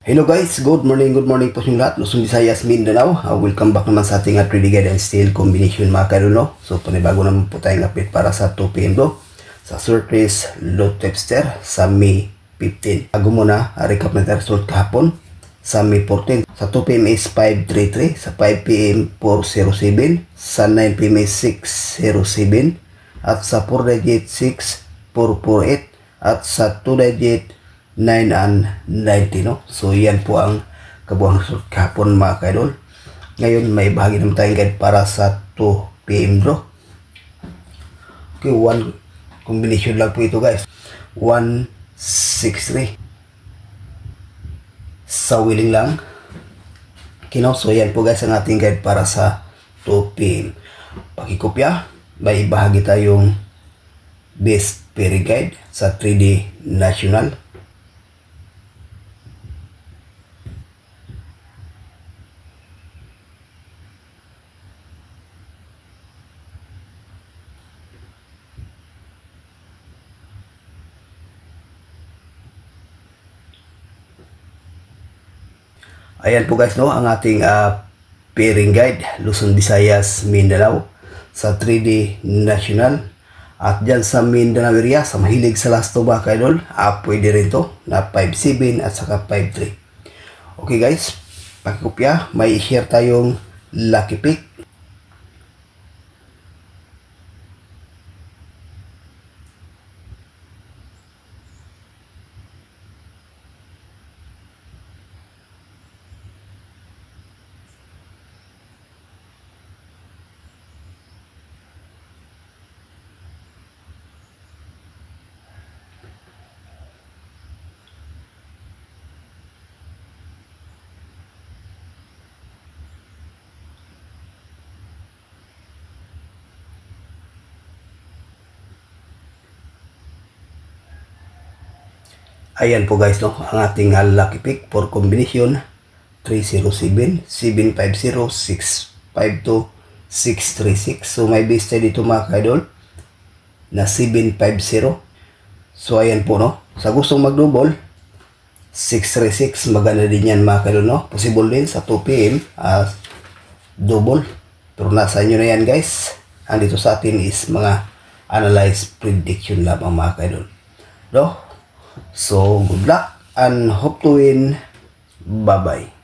Hello guys, good morning po sa inyo lahat. Luzon, Visayas, Mindanao. Welcome back naman sa ating trading guide and steel combination mga karuno. So panibago naman po tayong update para sa 2 PM bro. Sa surface low tepster sa May 15. Bago muna, recap na tayo result kahapon sa May 14. Sa 2 PM is 533, sa 5 PM 407, sa 9 PM is 607, at sa 4 digit 6448, at sa 2 digit 9 and 90, no? So yan po ang kabuang result kahapon mga kaidol. Ngayon may bahagi naman tayong guide para sa 2 PM bro. Okay, one combination lang po ito guys. 163 sa willing lang. Okay, no? So yan po guys ang ating guide para sa 2 PM. Pakikopya, may bahagi tayong best pairing guide sa 3D National. Ayan po guys, no, ang ating pairing guide, Luzon, Visayas, Mindanao sa 3D National. At dyan sa Mindanao area, sa mahilig sa last two ba kaidol, pwede rin to na 5.7 at saka 5.3. Okay guys, pakikopya, may share tayong lucky pick. Ayan po guys, no, ang ating lucky pick for combination 307, 750, 652, 636. So may base tayo dito mga kaidol na 750. So ayan po, no, sa gustong mag-double 636, maganda din yan mga kaidol, no. Possible din sa 2 PM double, pero nasa inyo na yan guys. Ang dito sa atin is mga analyze prediction lamang mga kaidol, no. So good luck and hope to win. Bye bye.